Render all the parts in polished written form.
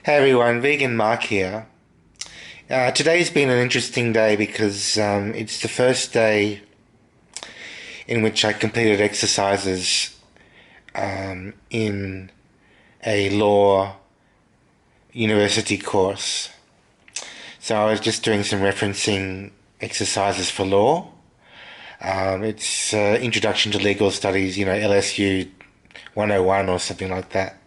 Hey everyone, Vegan Mark here. Today's been an interesting day because it's the first day in which I completed exercises in a law university course. So I was just doing some referencing exercises for law. It's Introduction to Legal Studies, LSU 101 or something like that.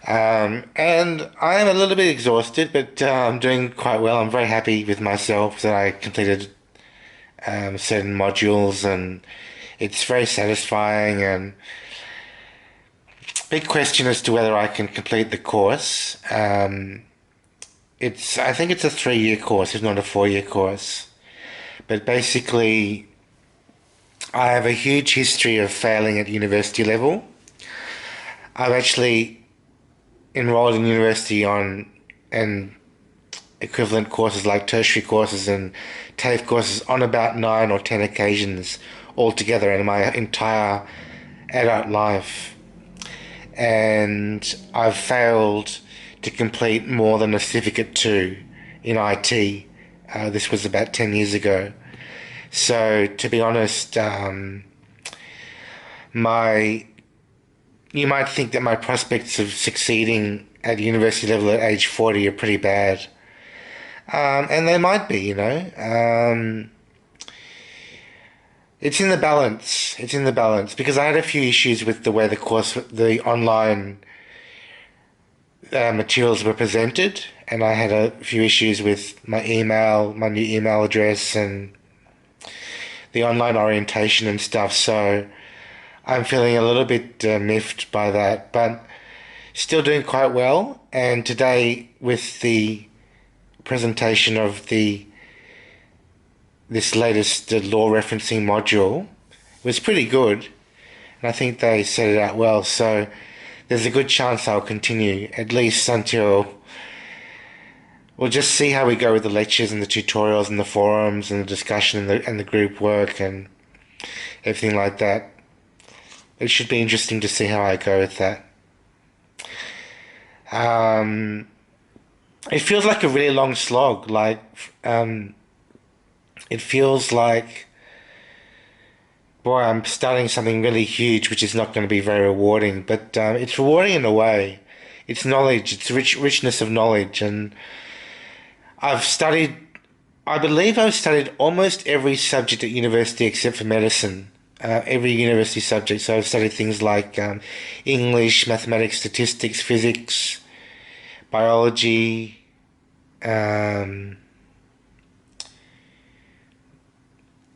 And I am a little bit exhausted, but I'm doing quite well. I'm very happy with myself that I completed certain modules, and it's very satisfying. And big question as to whether I can complete the course. I think it's a 3-year course, if not a 4-year course. But basically, I have a huge history of failing at university level. I've actually enrolled in university on and equivalent courses like tertiary courses and TAFE courses on about 9 or 10 occasions altogether in my entire adult life. And I've failed to complete more than a certificate 2 in IT. This was about 10 years ago. So, to be honest, my you might think that my prospects of succeeding at university level at age 40 are pretty bad. And they might be, It's in the balance. It's in the balance because I had a few issues with the way the online materials were presented, and I had a few issues with my new email address, and the online orientation and stuff. So I'm feeling a little bit miffed by that, but still doing quite well. And today, with the presentation of this latest law referencing module, was pretty good, and I think they set it out well. So there's a good chance I'll continue at least until we'll just see how we go with the lectures and the tutorials and the forums and the discussion and the group work and everything like that. It should be interesting to see how I go with that. It feels like a really long slog. It feels like, boy, I'm starting something really huge, which is not going to be very rewarding. But it's rewarding in a way. It's knowledge. It's richness of knowledge, and I've studied. I believe I've studied almost every subject at university except for medicine. Every university subject. So I've studied things like English, mathematics, statistics, physics, biology. Um,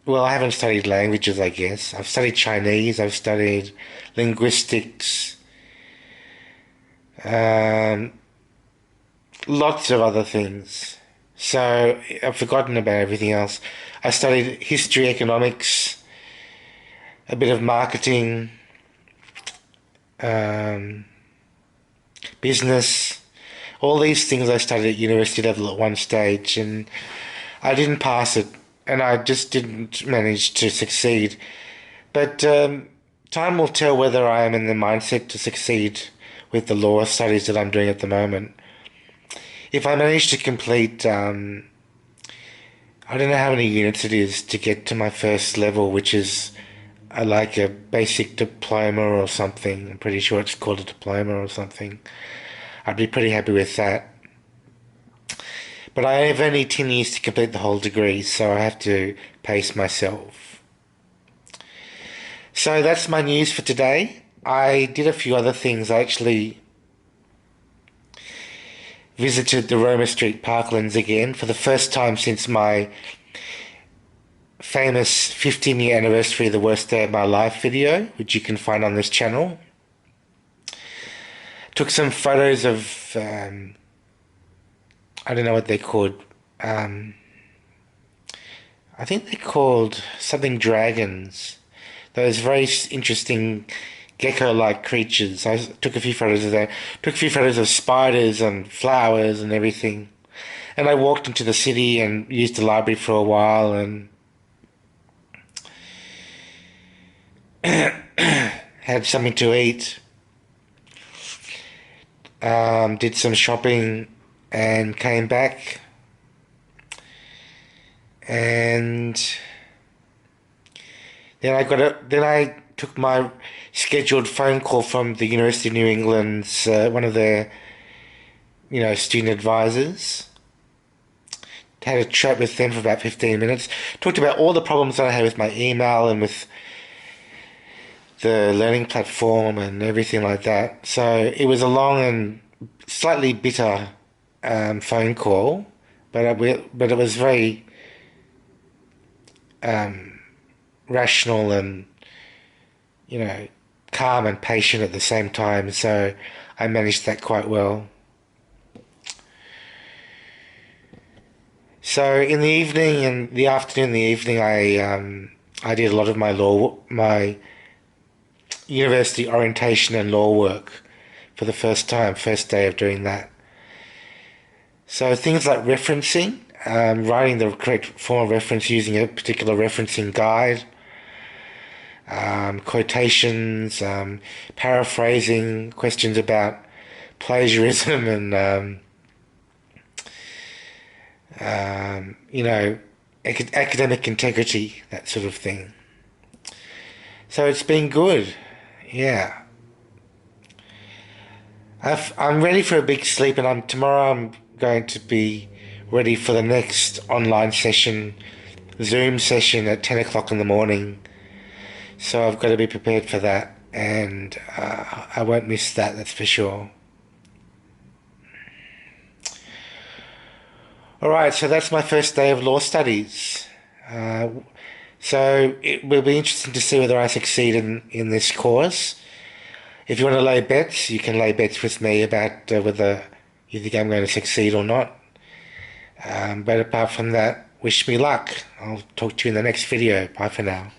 well, I haven't studied languages, I guess. I've studied Chinese. I've studied linguistics. Um, Lots of other things. So I've forgotten about everything else. I studied history, economics, a bit of marketing, um, business. All these things I studied at university level at one stage, and I didn't pass it, and I just didn't manage to succeed. But time will tell whether I am in the mindset to succeed with the law studies that I'm doing at the moment. If I manage to complete, I don't know how many units it is to get to my first level, which is like a basic diploma or something. I'm pretty sure it's called a diploma or something. I'd be pretty happy with that. But I have only 10 years to complete the whole degree, so I have to pace myself. So that's my news for today. I did a few other things. I actually visited the Roma Street Parklands again for the first time since my famous 15-year anniversary of the worst day of my life video, which you can find on this channel. Took some photos of, I don't know what they're called. I think they're called something dragons. Those very interesting gecko-like creatures. I took a few photos of that. Took a few photos of spiders and flowers and everything. And I walked into the city and used the library for a while and had something to eat. did some shopping, and came back. And then I took my scheduled phone call from the University of New England's one of their student advisors. Had a chat with them for about 15 minutes. Talked about all the problems that I had with my email and with the learning platform and everything like that. So it was a long and slightly bitter phone call, but it was very rational and calm and patient at the same time. So I managed that quite well. So in the evening and the afternoon, the evening, I did a lot of my university orientation and law work for the first time, first day of doing that. So things like referencing, writing the correct form of reference using a particular referencing guide, quotations, paraphrasing, questions about plagiarism and academic integrity, that sort of thing. So it's been good, yeah. I'm ready for a big sleep, and tomorrow I'm going to be ready for the next online session, Zoom session at 10 o'clock in the morning. So I've got to be prepared for that, and I won't miss that, that's for sure. Alright, so that's my first day of law studies. So it will be interesting to see whether I succeed in this course. If you want to lay bets, you can lay bets with me about whether you think I'm going to succeed or not. But apart from that, wish me luck. I'll talk to you in the next video. Bye for now.